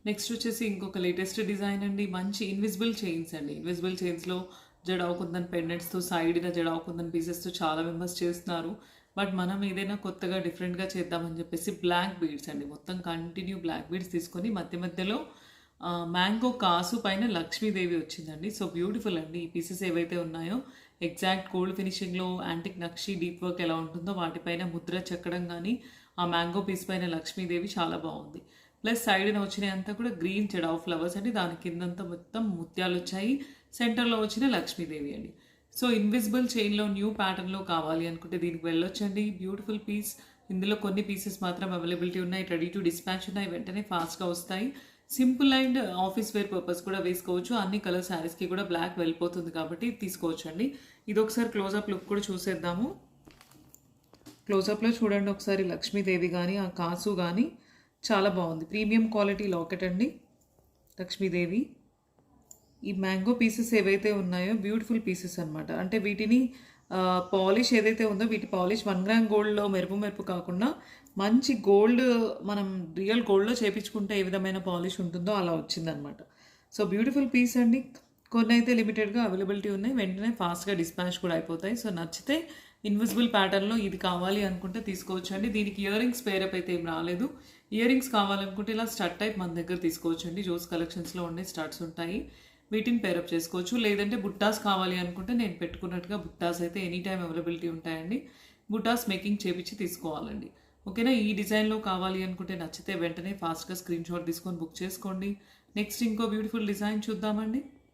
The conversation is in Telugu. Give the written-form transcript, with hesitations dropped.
నెక్స్ట్ వచ్చేసి ఇంకొక లేటెస్ట్ డిజైన్ అండి. మంచి ఇన్విజిబుల్ చైన్స్ అండి. ఇన్విజిబుల్ చైన్స్‌లో జడావుకుందన్ పెండెంట్స్‌తో సైడ్‌న జడావుకుందన్ పీసెస్‌తో చాలా మెంబర్స్ చేస్తున్నారు. బట్ మనం ఏదైనా కొత్తగా డిఫరెంట్‌గా చేద్దామని చెప్పేసి బ్లాక్ బీడ్స్ అండి. మొత్తం కంటిన్యూ బ్లాక్ బీడ్స్ తీసుకొని మధ్య మధ్యలో మ్యాంగో కాసు పైన లక్ష్మీదేవి వచ్చిందండి. సో బ్యూటిఫుల్ అండి. ఈ పీసెస్ ఏవైతే ఉన్నాయో ఎగ్జాక్ట్ గోల్డ్ ఫినిషింగ్‌లో యాంటిక్ నక్షి డీప్ వర్క్ ఎలా ఉంటుందో వాటిపైన ముద్ర చెక్కడం గానీ, ఆ మ్యాంగో పీస్ పైన లక్ష్మీదేవి చాలా బాగుంది. ప్లస్ సైడ్‌న వచ్చినయంతా కూడా గ్రీన్ చెడావ్ ఫ్లవర్స్ అండి. దాని కిందంతా మొత్తం ముత్యాలొచ్చాయి. సెంటర్‌లో వచ్చిన లక్ష్మీదేవి అండి. సో ఇన్విజిబుల్ చైన్‌లో న్యూ ప్యాటర్న్‌లో కావాలి అనుకుంటే దీనికి వెళ్ళొచ్చండి. Beautiful piece. ఇందులో కొన్ని పీసెస్ మాత్రం అవైలబిలిటీ ఉన్నాయి. రెడీ టు డిస్పాచ్ ఉన్నాయి. వెంటనే ఫాస్ట్‌గా వస్తాయి. Simple and office wear purpose కూడా వేసుకోవచ్చు. అన్ని కలర్ శారీస్‌కి కూడా బ్లాక్ వెళ్ళిపోతుంది కాబట్టి తీసుకోవచ్చండి. ఇదొకసారి క్లోజప్ లుక్ కూడా చూసేద్దాము. క్లోజప్‌లో చూడండి ఒకసారి లక్ష్మీదేవి గానీ, ఆ కాసు గానీ చాలా బాగుంది. ప్రీమియం క్వాలిటీ లాకెట్ అండి లక్ష్మీదేవి. ఈ మ్యాంగో పీసెస్ ఏవైతే ఉన్నాయో బ్యూటిఫుల్ పీసెస్ అనమాట. అంటే వీటిని పాలిష్ ఏదైతే ఉందో వీటి పాలిష్ 1 గ్రామ్ గోల్డ్‌లో మెరుపు మెరుపు కాకుండా మంచి గోల్డ్ మనం రియల్ గోల్డ్‌లో చేపించుకుంటే ఏ విధమైన పాలిష్ ఉంటుందో అలా వచ్చిందనమాట. సో బ్యూటిఫుల్ పీస్ అండి. కొన్నైతే లిమిటెడ్‌గా అవైలబిలిటీ ఉన్నాయి. వెంటనే ఫాస్ట్‌గా డిస్పాచ్ కూడా అయిపోతాయి. సో నచ్చితే ఇన్విజిబుల్ ప్యాటర్న్‌లో ఇది కావాలి అనుకుంటే తీసుకోవచ్చండి. దీనికి ఇయర్ రింగ్స్ పేరప్ అయితే ఏం రాలేదు. ఇయర్ రింగ్స్ కావాలనుకుంటే ఇలా స్టడ్ టైప్ మన దగ్గర తీసుకోవచ్చండి. జోస్ కలెక్షన్స్‌లో ఉండే స్టడ్స్ ఉంటాయి. వీటిని పేరప్ చేసుకోవచ్చు. లేదంటే బుట్టాస్ కావాలి అనుకుంటే నేను పెట్టుకున్నట్టుగా బుట్టాస్ అయితే ఎనీ టైం అవైలబిలిటీ ఉంటాయండి. బుట్టాస్ మేకింగ్ చేపించి తీసుకోవాలండి. ఓకేనా. ఈ డిజైన్లో కావాలి అనుకుంటే నచ్చితే వెంటనే ఫాస్ట్‌గా స్క్రీన్ షాట్ తీసుకొని బుక్ చేసుకోండి. నెక్స్ట్ ఇంకో బ్యూటిఫుల్ డిజైన్ చూద్దామండి.